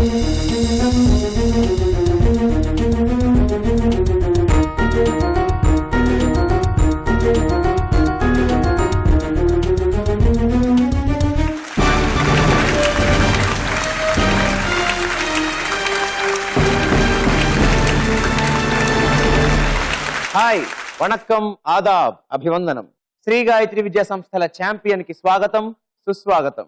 Hi, vanakkam, Aadab, అభివందనం. శ్రీ గాయత్రి విద్యా సంస్థల champion కి స్వాగతం, సుస్వాగతం.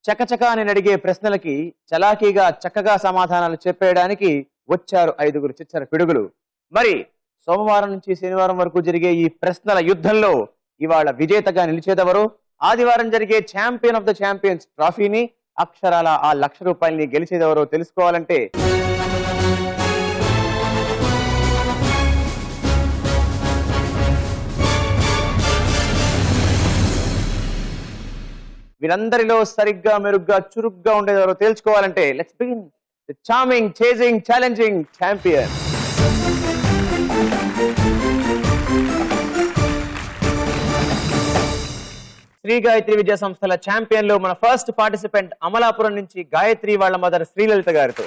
చకచకా నేను అడిగే ప్రశ్నలకి చలాకీగా చక్కగా సమాధానాలు చెప్పేయడానికి వచ్చారు 5 చిచ్చర పిడుగులు. మరి సోమవారం నుంచి శనివారం వరకు జరిగే ఈ ప్రశ్నల యుద్ధంలో ఇవాళ విజేతగా నిలిచేదెవరు? ఆదివారం జరిగే ఛాంపియన్ ఆఫ్ ద ఛాంపియన్స్ ట్రోఫీని, అక్షరాల ఆ ₹1,00,000 గెలిచేదెవరో తెలుసుకోవాలంటే వీరందరిలో సరిగ్గా మెరుగ్గా చురుగ్గా ఉండేదెవరో తేల్చుకోవాలంటే let's begin the charming, chasing, challenging champion. Shri Gayatri Vidya సంస్థల ఛాంపియన్ లో మన ఫస్ట్ పార్టిసిపెంట్ అమలాపురం నుంచి గాయత్రి వాళ్ళ మదర్ శ్రీలలిత గారితో.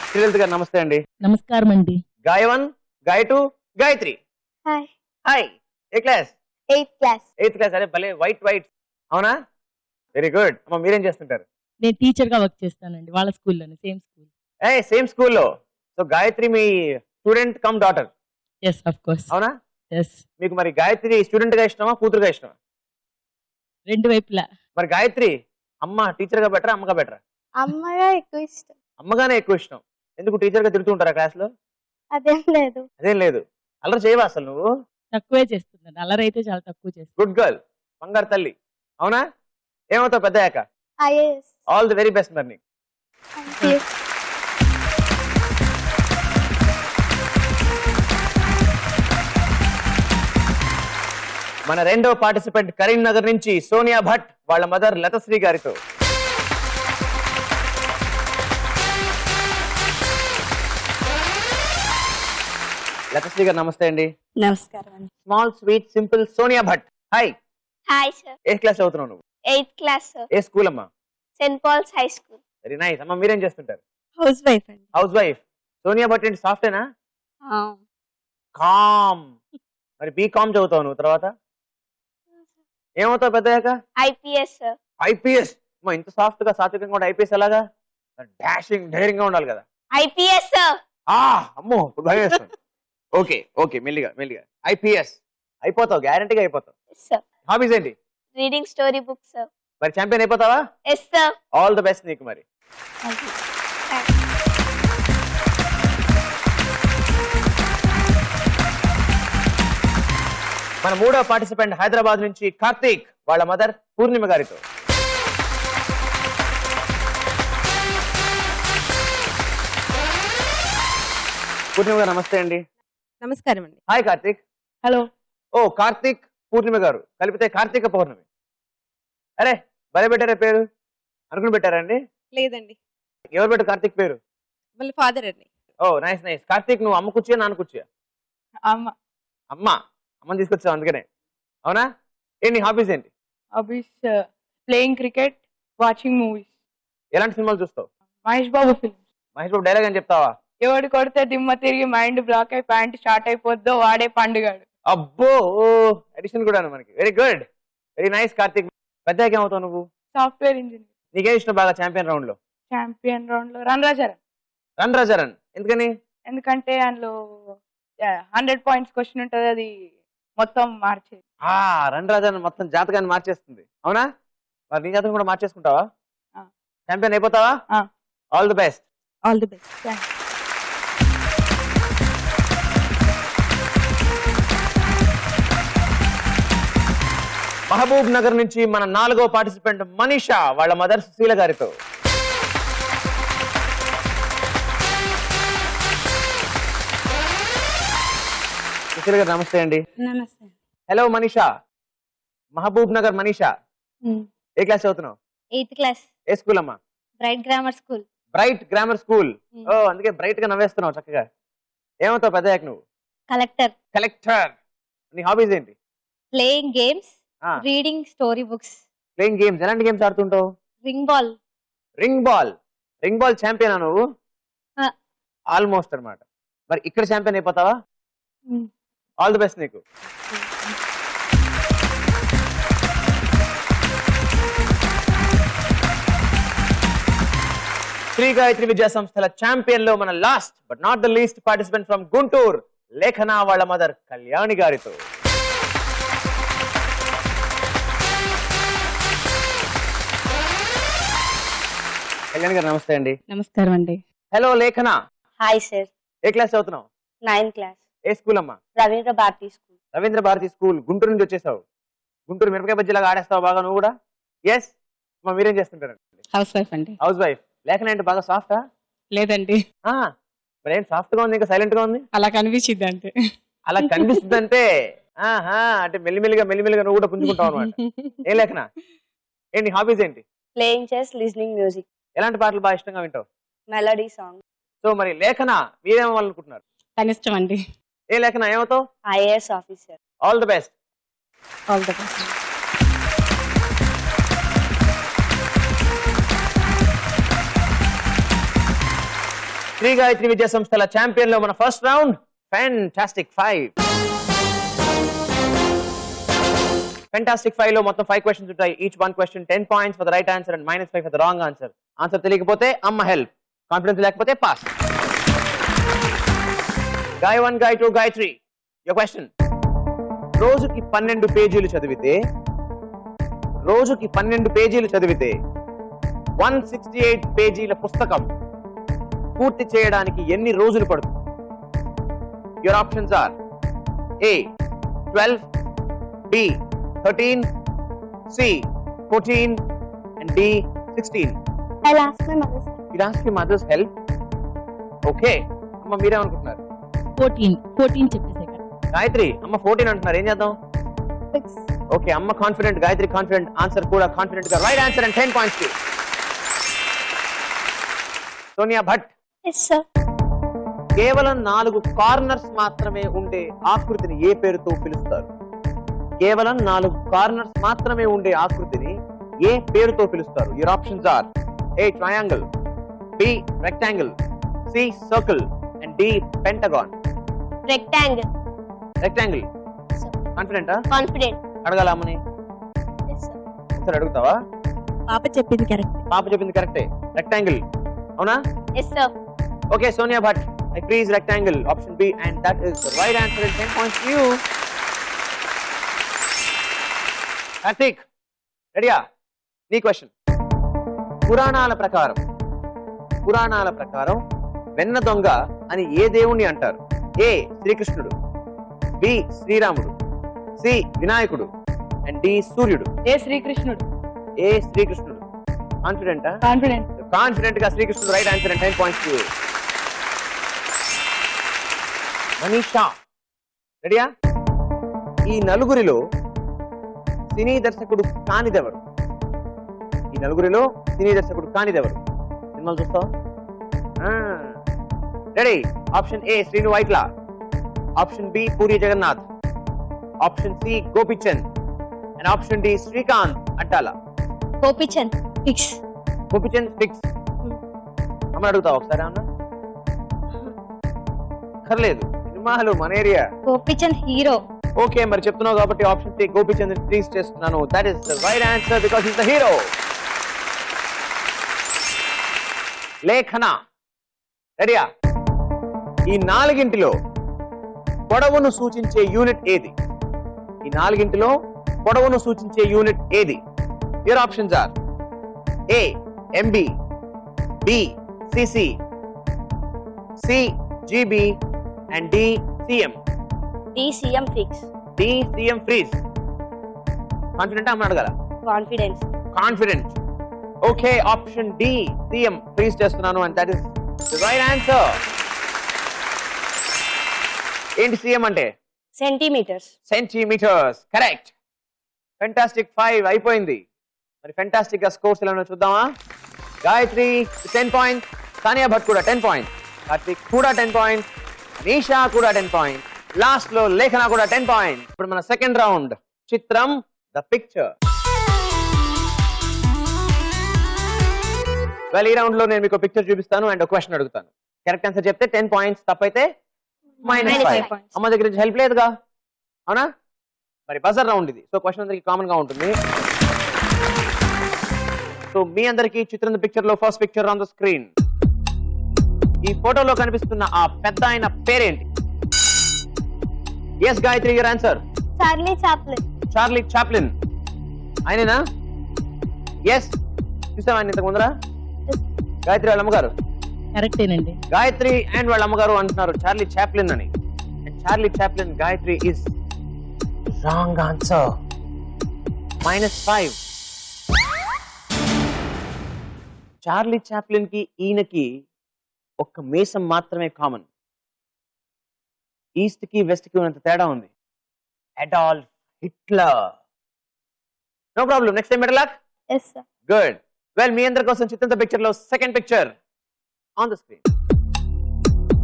శ్రీలలిత గారు నమస్తే అండి. నమస్కారం అండి. గాయవన్, గాయటు, గాయత్రి. హాయ్. హాయ్. ఏ class? 8th class. 8th class. అరే భలే వైట్. అవునా? Very good. అమ్మ మీరేం చేస్తుంటారు? నేను టీచర్ గా వర్క్ చేస్తానండి వాళ్ళ స్కూల్లోనే, సేమ్ స్కూల్. సేమ్ స్కూల్లో. సో గాయత్రి మీ student cum daughter. Yes, of course. అవునా? ఎస్. మీకు మరి గాయత్రి స్టూడెంట్ గా ఇష్టమా, కూతురుగా ఇష్టమా? రెండు వైపులా. మరి గాయత్రి అమ్మ టీచర్ గా బెటరా, అమ్మగా బెటరా? అమ్మగా ఎక్కువ ఇష్టం. అమ్మగానే ఎక్కువ ఇష్టం. ఎందుకు? టీచర్ గా తిరుగుతూ ఉంటారా క్లాస్ లో? అదేం లేదు. అదేం లేదు. అల్లరి చేయవా అసలు నువ్వు? తక్కువే చేస్తున్నాను, అల్లరి అయితే చాలా తక్కువ చేస్తాను. గుడ్ గర్ల్, బంగారు తల్లి. అవునా? ఏమవుతావు పెద్దయ్యాక? IAS. All the very best మరి నీకు. Thank you. మన రెండో పార్టిసిపెంట్ కరీంనగర్ నుంచి సోనియా భట్ వాళ్ళ మదర్ లతశ్రీ గారితో. లతశ్రీ గారు నమస్తే అండి. నమస్కారం అండి. Small sweet simple Sonia Bhat. Hi. Hi sir. ఏ క్లాస్ చదువుతున్నావు నువ్వు? 8th class sir. ఏ స్కూల్ అమ్మా? Saint Paul's high school. Very nice. అమ్మా మీరేం చేస్తుంటారు? హౌస్ వైఫ్ అండి. Housewife. సోనియా భట్ ఏంటి సాఫ్టేనా? కామ్. మరి బీకామ్ చదువుతావు నువ్వు తర్వాత? ఏమవుతావు పెద్దయ్యాక? IPS sir. ఐపీఎస్. అమ్మా ఇంత సాఫ్ట్ గా సాత్వికంగా ఉంటే ఐపీఎస్ ఎలాగా? డాషింగ్ ధైర్యంగా ఉండాలి కదా. IPS sir. అమ్మో భయం వేస్తుంది. ఓకే మెల్లిగా ఐపీఎస్ అయిపోతావు, గ్యారంటీగా అయిపోతావు. సార్. హాబీస్ ఏంటి? Reading story books sir. మరి ఛాంపియన్ అయిపోతావా? Yes sir. All the best నీకు. మరి మన మూడో పార్టిసిపెంట్ హైదరాబాద్ నుంచి కార్తీక్ వాళ్ళ మదర్ పూర్ణిమ గారితో. పూర్ణిమ గారు నమస్తే అండి. నమస్కారం అండి. హాయ్ కార్తీక్. హలో. ఓ కార్తీక్ పూర్ణిమ గారు కలిపితే కార్తీక పౌర్ణమి. అరే భలే పెట్టారే పేరు. అనుకుని పెట్టారండి? లేదండి, ఎవరు పెట్టారు కార్తీక్ పేరు? వాళ్ళ ఫాదర్ అండి. ఓ నైస్. కార్తీక్ నువ్వు అమ్మ కూర్చో నాన్న కూర్చో? అమ్మని తీసుకొచ్చావు అందుకనే. అవునా? ఏంటి హాబీస్ ఏంటి? Hobbies playing cricket, watching movies. ఎలాంటి సినిమాలు చూస్తావు? మహేష్ బాబు ఫిల్మ్స్. మహేష్ బాబు డైలాగ్ అని చెప్తావా? ఎవడు కొడితే దిమ్మ తిరిగి మైండ్ బ్లాక్ అయి ప్యాంట్ స్టార్ట్ అయిపోద్దో వాడే పండుగాడు. అబ్బో ఎడిషన్ కూడా మనకి. Very good, very nice Karthik. పెద్దగా ఏమవుతావు నువ్వు? Software engineer. నీకేం ఇష్టం బాగా ఛాంపియన్ రౌండ్ లో? ఛాంపియన్ రౌండ్ లో రన్ రాజారన్. రన్ రాజారన్ ఎందుకని? ఎందుకంటే అందులో 100 పాయింట్స్ క్వశ్చన్ ఉంటది, అది మొత్తం మార్చేది. రన్ రాజారన్ మొత్తం జాతకాన్ని మార్చేస్తుంది. అవునా? మరి నీ జాతకం కూడా మార్చేసుకుంటావా? ఛాంపియన్ అయిపోతావా? All the best. All the best. Mahbubnagar నుంచి మన నాలుగో పార్టిసిపెంట్ మనీషా వాళ్ళ మదర్ సుశీల గారితో. సుశీల గారు నమస్తే అండి. నమస్తే. హలో మనీషా. మహబూబ్ నగర్ మనీషా, ఏ క్లాస్ చదువుతున్నావు? 8th class. ఏ స్కూల్ అమ్మా? Bright grammar school. Bright grammar school. ఓ అందుకే బ్రైట్ గా నవ్వేస్తున్నావు చక్కగా. ఏమవుతావు పెద్దయ్యాక నువ్వు? కలెక్టర్. కలెక్టర్. నీ హాబీస్ ఏంటి? Playing games, reading story books. Playing games. ఎలాంటి గేమ్స్ ఆడుతుంటావు? Ring ball. Ring ball. Ring ball ఛాంపియనా నువ్వు? ఆ. ఆల్మోస్ట్ అన్నమాట. మరి ఇక్కడ ఛాంపియన్ అయిపోతావా? ఆల్ ది బెస్ట్ నీకు. శ్రీ గాయత్రి విద్యా సంస్థల ఛాంపియన్ లో మన last but not the least participant from Guntur, లేఖన వాళ్ళ మదర్ కళ్యాణి గారితో. కళ్యాణి గారు నమస్తే అండి. నమస్కారం అండి. హలో లేఖన, హాయ్ సార్. ఏ క్లాస్ చదువుతున్నావు? 9th class. ఏ స్కూల్ అమ్మా? రవీంద్ర భారతి స్కూల్. రవీంద్ర భారతి స్కూల్. గుంటూరు నుంచి వచ్చేసావు. గుంటూరు మిరపకాయ బజ్జీలాగా ఆడేస్తావు బాగా నువ్వు కూడా. ఎస్ అమ్మా, మీరేం చేస్తుంటారండి? హౌస్ వైఫ్ అండి. House wife. లేఖన అంటే బాగా సాఫ్టా? లేదండి, మరి ఏం సాఫ్ట్ గా ఉంది, ఇంకా సైలెంట్ గా ఉంది? అలా కనిపించింది అంతే. అలా కనిపిస్తుంది అంటే అంటే మెల్లిమెల్లిగా నువ్వు కూడా పుంజుకుంటావు అనమాట. ఏ లేఖన, ఏంటి హాబీస్ ఏంటి? Playing chess, listening music. ఎలాంటి పాటలు బాగా ఇష్టంగా వింటావు? Melody song. సో మరి లేఖన మీరేమవ్వాలనుకుంటున్నారు? కనిష్టం అండి. ఏ లేఖన ఏమవుతావు? IAS officer. All the best. All the best. Shri Gayatri Vidya సంస్థల ఛాంపియన్ లో మన ఫస్ట్ రౌండ్ ఫ్యాంటాస్టిక్ 5. ఫ్యాంటాస్టిక్ 5 లో మొత్తం 5 క్వశ్చన్స్ ఉంటాయి. Each 1 question 10 points for the right answer and -5 for the wrong answer. Answer తెలియకపోతే అమ్మ హెల్ప్, కాన్ఫిడెన్స్ లేకపోతే పాస్. గాయ 1, గాయ 2, గాయ 3. Your question. రోజుకి 12 పేజీలు చదివితే 168 పేజీల పుస్తకం పూర్తి చేయడానికి ఎన్ని రోజులు పడుతుంది? Your options are A 12, B 13, C 14 and D 16. I'll ask my mother. You'll ask your mother's help. Okay. అమ్మ మీరేమనుకుంటున్నారు? 14 చెప్పేసాక. గాయత్రి అమ్మ 14 అంటున్నారు, ఏం చేద్దాం? 6. ఓకే, అమ్మ కాన్ఫిడెంట్, గాయత్రి కాన్ఫిడెంట్, ఆన్సర్ కూడా కాన్ఫిడెంట్ గా right answer and 10 points. Sonia Bhat. Yes sir. కేవలం 4 కార్నర్స్ మాత్రమే ఉండే ఆకృతిని ఏ పేరుతో పిలుస్తారు? కేవలం 4 కార్నర్స్ మాత్రమే ఉండే ఆకృతిని ఏ పేరుతో పిలుస్తారు? Your options are A triangle, B rectangle, C circle and D pentagon. Rectangle. Rectangle. కాన్ఫిడెంటా? Confident. అడగాల అమ్మని? Yes sir. ఒకసారి అడుగుతావా? పాప చెప్పింది కరెక్ట్. పాప చెప్పింది కరెక్టే. రెక్టాంగిల్ అవునా? Yes sir. Okay, Sonia Bhatt, I freeze rectangle, option B, and that is the right answer and 10 points to you. Karthik, ready? Nee question. పురాణాల ప్రకారం వెన్న దొంగ అని ఏ దేవుణ్ణి అంటారు? A శ్రీకృష్ణుడు, B శ్రీరాముడు, C వినాయకుడు and D సూర్యుడు. ఏ శ్రీకృష్ణుడు. కాన్ఫిడెంటా? కాన్ఫిడెంట్ గా శ్రీకృష్ణుడు right answer and 10 points to you. Manisha, రెడీయా? ఈ నలుగురిలో సినీ దర్శకుడు కానిదెవరు? సినిమాలు చూస్తావా? Ready? Option A Srinu Vaitla, option B Puri Jagannath, option C Gopichand and option D Srikanth Addala. Gopichand. Fix. Gopichand fix. అమ్మ అడుగుతావా ఒకసారి? అన్న అక్కర్లేదు, సినిమాలు మన ఏరియా. Gopichand hero. ఓకే, మరి చెప్తున్నావు కాబట్టి ఆప్షన్ సి గోపిచంద్ ప్లీజ్ చేస్తున్నాను. That is the right answer because is the hero. Lekhana, రెడీయా? ఈ 4గింటిలో పొడవును సూచించే యూనిట్ ఏది? Your options are A MB, B CC, C GB and D CM. D CM fix. D CM freeze. Confident అమ్మ అడగాల? Confident. Okay, option D CM freeze చేస్తున్నాను and that is the right answer. ఏంటి CM అంటే? Centimetres. Correct. Fantastic 5 అయిపోయింది. మరి fantastic గా scores ఎలా చూద్దామా? గాయత్రి 10 పాయింట్స్, సానియా భట్ కూడా 10 పాయింట్స్, కార్తిక్ కూడా 10 పాయింట్స్, నీషా కూడా 10 పాయింట్స్, లాస్ట్ లో లేఖన కూడా 10 పాయింట్స్. ఇప్పుడు మన సెకండ్ రౌండ్ చిత్రం ద పిక్చర్. వెల్, ఈ రౌండ్ లో నేను మీకు పిక్చర్ చూపిస్తాను అండ్ ఒక క్వశ్చన్ అడుగుతాను. కరెక్ట్ ఆన్సర్ చెప్తే 10 పాయింట్స్, తప్పైతే -5. points. అమ్మ దగ్గర నుంచి హెల్ప్ లేదుగా, అవునా? మరి బజర్ రౌండ్ ఇది, సో క్వశ్చన్ అందరికి కామన్ గా ఉంటుంది. సో మీ అందరికి చిత్రం పిక్చర్ లో first picture on the screen. ఈ ఫోటోలో కనిపిస్తున్న ఆ పెద్ద ఆయన పేరేంటి? Yes Gayatri, your answer. Charlie Chaplin. Charlie Chaplin. ఆయనేనా? ఎస్. చూసావా ఆయన ఇంతకు ముందర? గాయత్రి వాళ్ళ అమ్మగారు. కరెక్టేనండి. గాయత్రి అండ్ వాళ్ళ అమ్మగారు అంటున్నారు చార్లీ చాప్లిన్ అని. And Charlie Chaplin, Gayatri is wrong answer. -5. Charlie Chaplin కి ఈయనకి ఒక్క మీసం మాత్రమే కామన్. ఈస్ట్ కి వెస్ట్ కి ఉన్నంత తేడా ఉంది. Adolf Hitler. No problem, next time better luck. Yes sir. Good. Well, మీ అందరి కోసం చిత్రంతో పిక్చర్ లో second picture on the screen.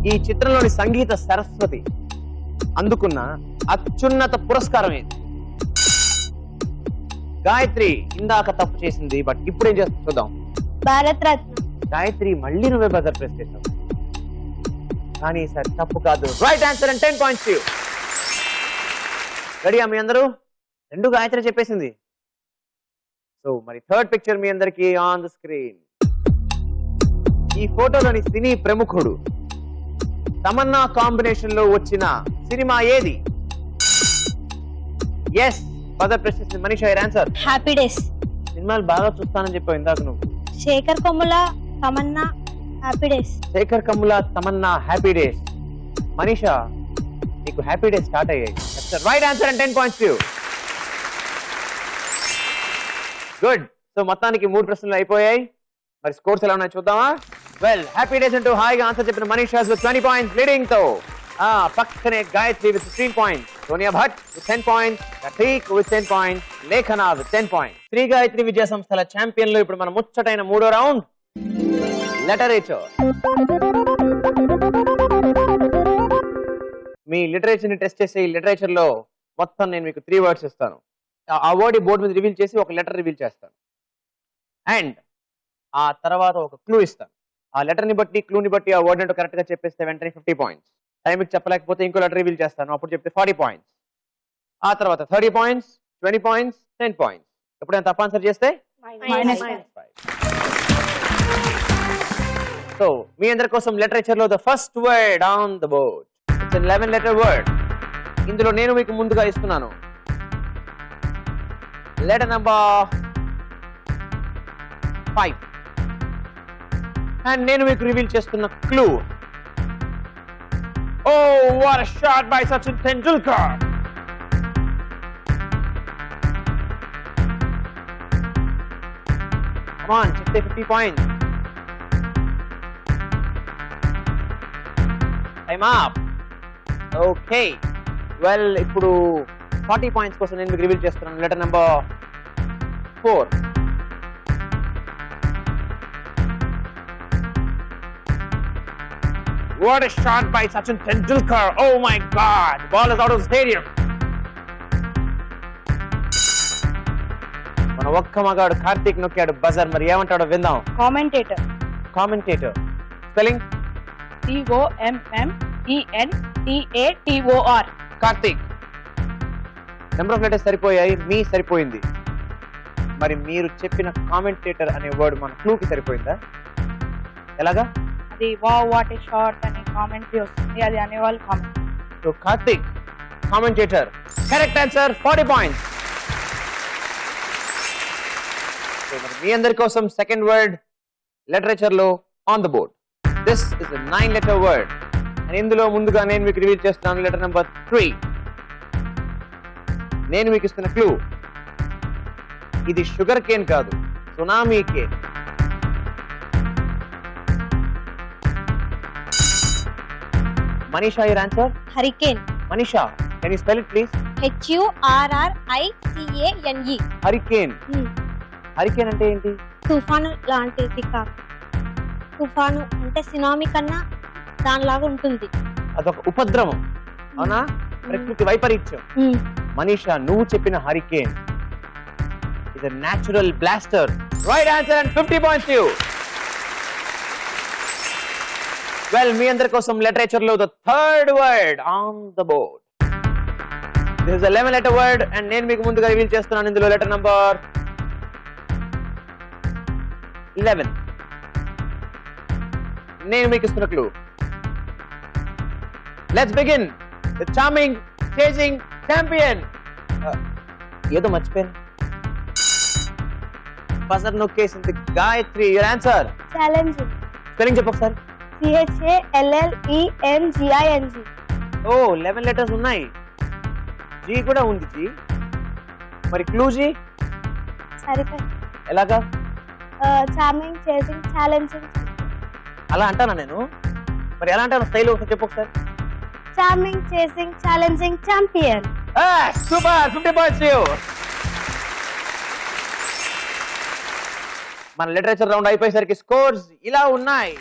ఈ చిత్రంలోని సంగీత సరస్వతి అందుకున్న అత్యున్నత పురస్కారం ఏది? గాయత్రి ఇందాక తప్పు చేసింది, బట్ ఇప్పుడు ఏం చేస్తుంది చూద్దాం. భారత్ రత్న. గాయత్రి, మళ్ళీ నువ్వే బజర్ ప్రెస్ చేసావు, కానీ ఈసారి తప్పు కాదు. Right answer and 10 points. రెడీయా మీ అందరూ? 2 గాయత్రి చెప్పేసింది. సో మరి థర్డ్ పిక్చర్ మీ అందరికి ఆన్ ద స్క్రీన్. ఈ ఫోటోలోని సినీ ప్రముఖుడు తమన్నా కాంబినేషన్ లో వచ్చిన సినిమా ఏది? ఎస్, బజర్ ప్రెస్ చేసింది Manisha. Your answer. Happy days. సినిమాలు బాగా చూస్తానని చెప్పావు ఇందాక నువ్వు. Shekhar Kammula, Tamannaah, happy days. Shekhar Kammula, Tamannaah, happy days. Manisha, నీకు హ్యాపీ డేస్ స్టార్ట్ అయ్యాయి. Right answer and 10 points. Good. So మొత్తానికి 3 ప్రశ్నలు అయిపోయాయి. మరి స్కోర్స్ ఎలా ఉన్నాయి చూద్దామా? వెల్, హ్యాపీ డేస్ అంటూ హాయిగా ఆన్సర్ చెప్పిన మనీషా విత్ 20 పాయింట్స్ లీడింగ్ తో. పక్కనే Gayathri with 15 points, Sonia Bhat with 10 points, Prateek with 10 points, Lekhana with 10 points. Sri Gayatri Vidya సంస్థల ఛాంపియన్ లో ఇప్పుడు మనం ముచ్చటైన 3వ రౌండ్ లిటరేచర్. మీ లిటరేచర్ ని టెస్ట్ చేసే ఈ లిటరేచర్ లో మొత్తం నేను మీకు 3 వర్డ్స్ ఇస్తాను. ఆ వర్డ్ ఈ బోర్డు మీద రివీల్ చేసి ఒక లెటర్ రివీల్ చేస్తాను. అండ్ ఆ తర్వాత ఒక క్లూ ఇస్తాను. ఆ లెటర్ ని బట్టి, క్లూని బట్టి ఆ వర్డ్ ఏంటో కరెక్ట్ గా చెప్పేస్తే వెంటనే 50 పాయింట్స్. టైంకి చెప్పలేకపోతే ఇంకో లెటర్ రివీల్ చేస్తాను, అప్పుడు చెప్తే 40 పాయింట్స్. ఆ తర్వాత 30 పాయింట్స్, 20 పాయింట్స్, 10 పాయింట్స్. ఎప్పుడైనా తప్ప ఆన్సర్ చేస్తే -5. సో మీ అందరి కోసం లిటరేచర్ లో the first word on the board. It's 11 letter word. ఇందులో నేను మీకు ముందుగా ఇస్తున్నాను లెటర్ నంబర్ 5 అండ్ నేను మీకు రివీల్ చేస్తున్న clue. Oh, what a shot by Sachin Tendulkar. Come on, చెప్తే 50 points. Time up. Okay, well, ఇప్పుడు 40 పాయింట్స్ కోసం నేను మీకు రివీల్ చేస్తున్నాను letter number 4. What a shot by Sachin Tendulkar. Oh my God. The ball is out of the stadium. మన ఒక్క మగాడు Karthik నొక్కాడు buzzer. మరి ఏమంటాడో విందాం. Commentator. Commentator. Spelling COMMENTATOR. Karthik. Number of letters సరిపోయాయి, మీ సరిపోయింది. మరి మీరు చెప్పిన కామెంటేటర్ అనే వర్డ్ మన క్లూకి సరిపోయిందా? ఎలాగా? అది వాట్ ఏ షాట్ అని కామెంటరీ వస్తుంది, అది అనేవాళ్ళు comment. So Karthik, commentator. Correct answer, 40 points. So మరి మీ అందరి కోసం సెకండ్ వర్డ్ లిటరేచర్ లో on the board. This is a 9 letter word. And ఇందులో ముందుగా నేను మీకు రివీల్ చేస్తున్నాను లెటర్ నెంబర్ 3. నేను మీకు ఇస్తున్న క్లూ, ఇది షుగర్ కేన్ కాదు, tsunami cane. Manisha, your answer? Hurricane. Manisha, can you spell it please? HURRICANE. Hurricane. Hurricane అంటే ఏంటి? తుఫాను లాంటిది కాదు. తుఫాను అంటే సునామీ కన్నా దానిలాగా ఉంటుంది. అదొక ఉపద్రవం, అవునా? ప్రకృతి వైపరీత్యం. మనీషా, నువ్వు చెప్పిన hurricane is a natural blaster. Right answer and 50 points to you. Well, మీ అందరి కోసం literature లో the third word on the board. This is a 11 letter word and నేను మీకు ముందుగా రివీల్ చేస్తున్నాను ఇందులో లెటర్ నంబర్ 11. నేను మీకు ఇస్తున్న clue. Let's begin. The charming, chasing champion. ఏదో మర్చిపోయాను. బజర్ నొక్కేసింది Gayatri. Your answer. Challenging. Spelling చెప్పు ఒకసారి. CHALLENGING. ఓ 11 లెటర్స్ ఉన్నాయి. జీ కూడా ఉంది జీ. మరి క్లూ జీ సరిపోయి. ఎలాగా? Charming, chasing, challenging. అలా అంటానా నేను? మరి ఎలా అంటాను స్టైల్ ఒకసారి చెప్పు ఒకసారి. Charming, chasing, challenging champion. Super. 50 points to you. మన లిటరేచర్ రౌండ్ అయిపోయేసరికి స్కోర్స్ ఇలా ఉన్నాయి.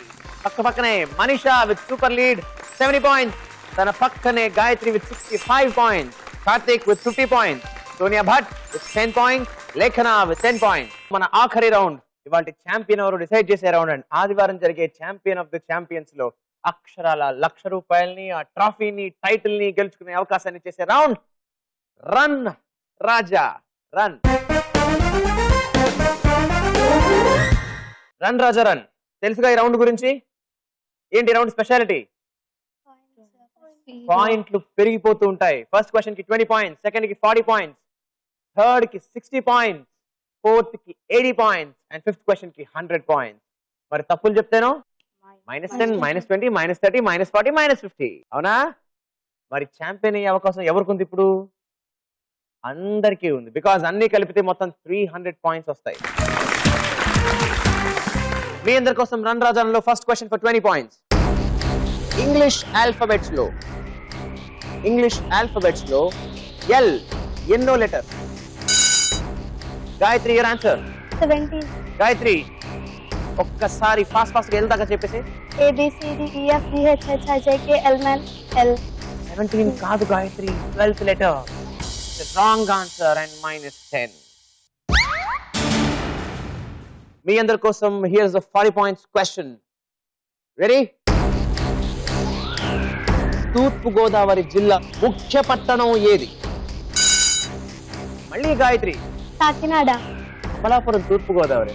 పక్క పక్కనే Manisha with super lead 70 points. తన పక్కనే Gayathri with 65 points. Karthik with 50 points. Sonia Bhat with 10 points. Lekhana with 10 points. మన ఆఖరి రౌండ్ ఇవాళ ఛాంపియన్ ఎవరు డిసైడ్ చేసే రౌండ్ అండ్ ఆదివారం జరిగే ఛాంపియన్ ఆఫ్ ది ఛాంపియన్స్ లో అక్షరాల ₹1,00,000 ఆ ట్రాఫీని టైటిల్ ని గెలుచుకునే అవకాశాన్ని చేసే రౌండ్ రన్ రాజా రన్. రన్ రాజా రన్. తెలుసుగా ఈ రౌండ్ గురించి? ఏంటి రౌండ్ స్పెషాలిటీ? పాయింట్లు పెరిగిపోతూ ఉంటాయి. ఫస్ట్ క్వశ్చన్ కి 20 points, సెకండ్ కి 40 points, థర్డ్ కి 60 points, ఫోర్త్ కి 80 points అండ్ ఫిఫ్త్ క్వశ్చన్ కి 100 points. మరి తప్పులు చెప్తేనో -10, -20, -30, -40, -50. అవునా? మరి ఛాంపియన్ అయ్యే అవకాశం ఎవరికి ఉంది ఇప్పుడు? అందరికీ ఉంది. బికాజ్ అన్ని కలిపితే మొత్తం 300 points వస్తాయి. మీ అందరి కోసం రన్ రాజాలో first question for 20 points. English alphabets లో ఎల్ ఎన్నో లెటర్? Gayatri your answer. 17. గాయత్రి ఒక్కసారి ఫాస్ట్ గా ఎల్ దాకా చెప్పేసి. ABCDEFGHHIJKLMNL. 17 కాదు Gayatri, 12th letter. Wrong answer and -10. మీ అందరి కోసం here's the 40 points question. Ready? తూర్పు గోదావరి జిల్లా ముఖ్య పట్టణం ఏది? మళ్ళీ గాయత్రి. కాకినాడ. అమలాపురం తూర్పు గోదావరి.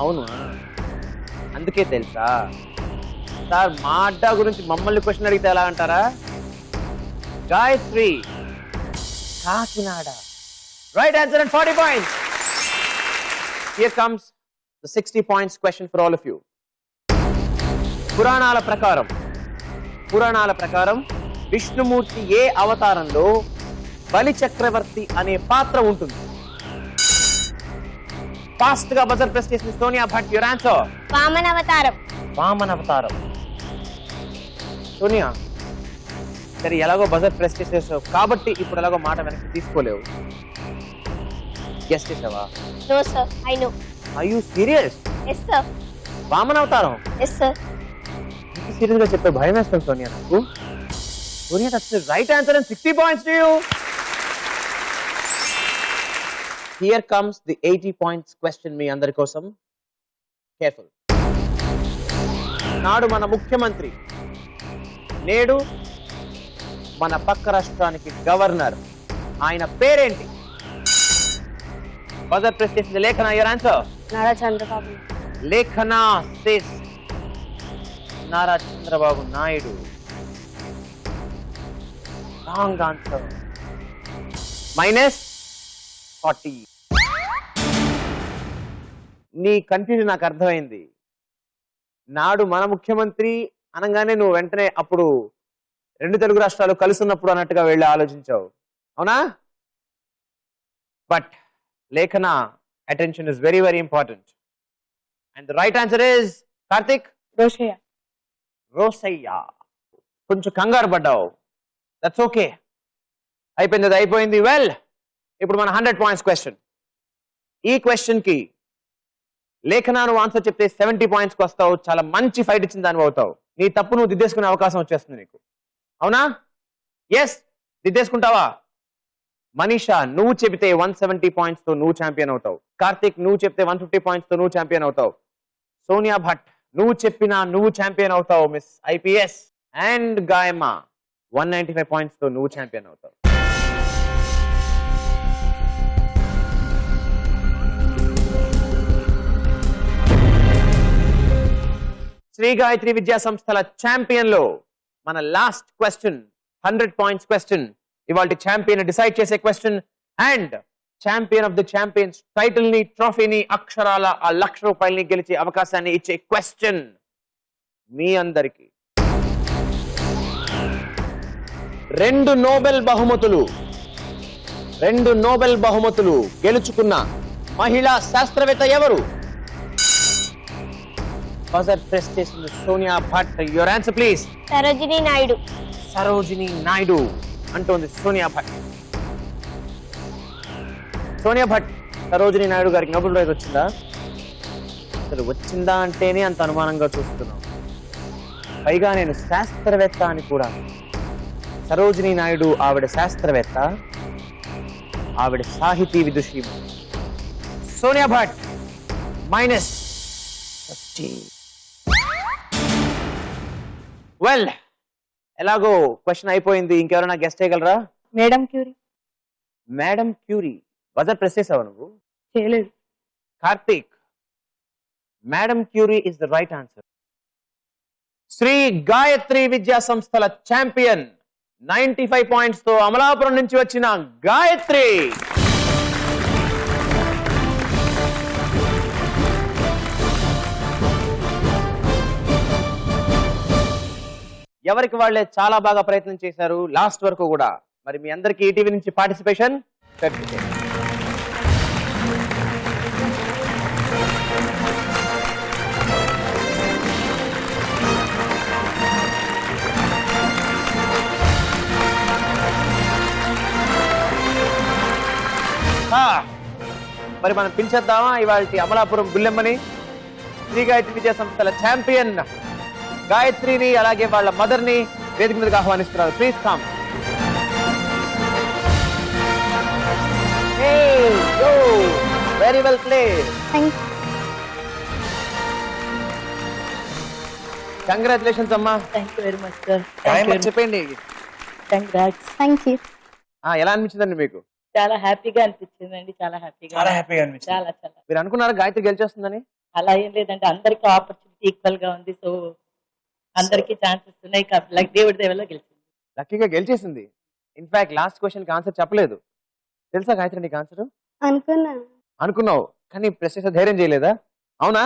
అవును, అందుకే తెలుసా సార్ మా అడ్డా గురించి మమ్మల్ని క్వశ్చన్ అడిగితే ఎలా అంటారా? Gayatri Kakinada. Right answer and 40 points. Here comes the 60 points question for all of you. పురాణాల ప్రకారం విష్ణుమూర్తి ఏ అవతారంలో బలి చక్రవర్తి అనే పాత్ర ఉంటుంది? ఫాస్ట్ గా బజర్ ప్రెస్ చేసిన సోనియా భట్. Your answer. వామన అవతారం. సోనియా సరే, ఎలాగో బజర్ ప్రెస్ చేసేసావు కాబట్టి ఇప్పుడు ఎలాగో మాట వెనక్కి తీసుకోలేవు. గెస్ చేసావా? No sir, I know. Are you serious? Yes sir. Vamana అవతారం. Yes sir. ఇంత సీరియస్ గా చెప్పే భయం వేస్తుంది సోనియా నాకు. Sonia that's the right answer and 60 points to you. Here comes the 80 points question మీ అందరి కోసం. Careful. నాడు మన ముఖ్యమంత్రి, నేడు మన పక్క రాష్ట్రానికి గవర్నర్, ఆయన పేరేంటి? బజర్ ప్రెస్ చేసింది Lekhana. Your answer. Nara Chandrababu. Lekhana says Nara Chandrababu Naidu. Wrong answer. -40. నీ కన్ఫ్యూజన్ నాకు అర్థమైంది. నాడు మన ముఖ్యమంత్రి అనగానే నువ్వు వెంటనే అప్పుడు రెండు తెలుగు రాష్ట్రాలు కలుసున్నప్పుడు అన్నట్టుగా వెళ్ళి ఆలోచించావు. అవునా? బట్ లేఖన attention is very very important and the right answer is Karthik. Rosaiah. కొంచెం కంగారు పడ్డావు. That's okay. అయిపోయింది. వెల్, ఇప్పుడు మన 100 points క్వశ్చన్. ఈ క్వశ్చన్ కి లేఖన నువ్వు ఆన్సర్ చెప్తే 70 points కి వస్తావు. చాలా మంచి ఫైట్ ఇచ్చిన దాని అవుతావు. నీ తప్పు నువ్వు దిద్దేసుకునే అవకాశం వచ్చేస్తుంది నీకు. అవునా? ఎస్, దిద్దేసుకుంటావా? మనీషా నువ్వు చెబితే 170 పాయింట్స్ తో నువ్వు ఛాంపియన్ అవుతావు. కార్తిక్ నువ్వు చెప్తే 150 పాయింట్స్ తో నువ్వు ఛాంపియన్ అవుతావు. సోనియా భట్ నువ్వు చెప్పినా నువ్వు ఛాంపియన్ అవుతావు మిస్ ఐపీఎస్. అండ్ గాయమా 195 పాయింట్స్ తో నువ్వు ఛాంపియన్ అవుతావు. శ్రీ గాయత్రి విద్యా సంస్థల ఛాంపియన్ లో మన లాస్ట్ క్వశ్చన్ 100 పాయింట్స్ క్వశ్చన్, ఇవాళ ఛాంపియన్ డిసైడ్ చేసే question and champion of the champions title ని, ట్రోఫీని, అక్షరాల ఆ ₹1,00,000 గెలిచే అవకాశాన్ని ఇచ్చే క్వశ్చన్ మీ అందరికి. 2 నోబెల్ బహుమతులు గెలుచుకున్న మహిళా శాస్త్రవేత్త ఎవరు? బజర్ ప్రెస్ చేసిన Sonia Bhat. Your answer please. Sarojini Naidu. Sarojini Naidu అంటోంది సోనియా భట్. సోనియా భట్ సరోజిని నాయుడు గారికి నోబెల్ ప్రైజ్ వచ్చిందా? అసలు వచ్చిందా అంటేనే అంత అనుమానంగా చూస్తున్నాం. పైగా నేను శాస్త్రవేత్త అని కూడా. సరోజిని నాయుడు ఆవిడ శాస్త్రవేత్త, ఆవిడ సాహితీ విదుషి. సోనియా భట్ -50. వెల్, ఎలాగో క్వశ్చన్ అయిపోయింది. ఇంకెవరైనా గెస్ట్ చేయగలరా? Madam Curie. Madam Curie. Buzzer press చేసావా నువ్వు? చేయలేదు. Karthik, madam Curie is the right answer. Sri Gayatri Vidya సంస్థల ఛాంపియన్ 95 పాయింట్స్ తో అమలాపురం నుంచి వచ్చిన గాయత్రి. ఎవరికి వాళ్ళే చాలా బాగా ప్రయత్నం చేశారు లాస్ట్ వరకు కూడా. మరి మీ అందరికి ఈటీవీ నుంచి పార్టిసిపేషన్ సర్టిఫికేట్. మరి మనం పిలిచేద్దామా ఇవాళ అమలాపురం గుల్లెమ్మని? శ్రీ గాయత్రి విద్యా సంస్థల ఛాంపియన్ గాయత్రిని, అలాగే వాళ్ళ మదర్ ని వేదిక మీదకి ఆహ్వానిస్తున్నారు. Please come. Very well played. Congratulations అమ్మా. Thank you very much sir. చెప్పండి థ్యాంక్ యూ. ఎలా అనిపించిందండి మీకు? చాలా హ్యాపీగా అనిపించిందండి. చాలా హ్యాపీగా అనిపించింది. చాలా చాలా. మీరు అనుకున్నారా గాయత్రి గెలిచేస్తుందని? అలా ఏం లేదండి, అందరికి ఆపర్చునిటీ ఈక్వల్ గా ఉంది. సో అందరికి ఛాన్సెస్ ఉన్నాయి. లైక్ దేవుడి దేవలో గెలిచింది. లక్కీగా గెలిచేసింది. ఇన్ఫాక్ట్ లాస్ట్ క్వశ్చన్ కి ఆన్సర్ చెప్పలేదు. తెలుసా గాయత్రి నీకు ఆన్సర్? అనుకున్నావు కానీ ప్రెస్ చేసే ధైర్యం చేయలేదా? అవునా?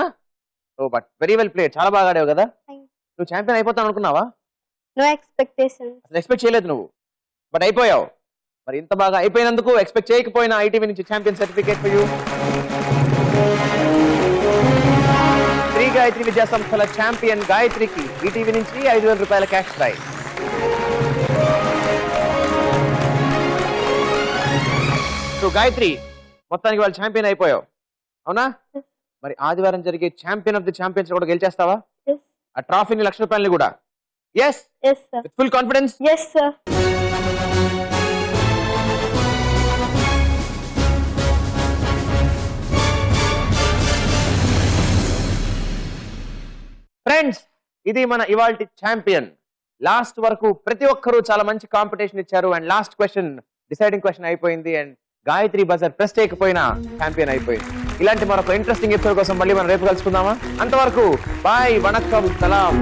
ఓ బట్ వెరీ వెల్ ప్లేడ్. చాలా బాగా ఆడావు కదా. నువ్వు ఛాంపియన్ అయిపోతావు అనుకున్నావా? No expectation. అసలు ఎక్స్పెక్ట్ చేయలేదు నువ్వు, బట్ అయిపోయావు. మరి ఇంత బాగా అయిపోయినందుకు, ఎక్స్పెక్ట్ చేయకపోయినా ఐటీవీ నుంచి champion certificate for you. Sri Gayatri Vidya సంస్థల ఛాంపియన్ గాయత్రికి ఈటీవీ నుంచి ₹5,000 క్యాష్ ప్రైజ్. సో గాయత్రి, మొత్తానికి వాళ్ళు ఛాంపియన్ అయిపోయావు అవునా? మరి ఆదివారం జరిగే ఛాంపియన్ ఆఫ్ ది ఛాంపియన్స్ కూడా గెలిచేస్తావా? ఆ ట్రాఫీని ₹1,00,000 కూడా? Yes with full confidence. Yes sir. Friends, ఇది మన ఇవాల్టి ఛాంపియన్. లాస్ట్ వరకు ప్రతి ఒక్కరూ చాలా మంచి కాంపిటీషన్ ఇచ్చారు. And last question deciding question అయిపోయింది. అండ్ గాయత్రి బజర్ ప్రెస్ చేయకపోయినా ఛాంపియన్ అయిపోయింది. ఇలాంటి మరొక ఇంట్రెస్టింగ్ ఎపిసోడ్ కోసం మళ్ళీ మనం రేపు కలుసుకుందామా? అంతవరకు బాయ్, వణక్కం, సలాం.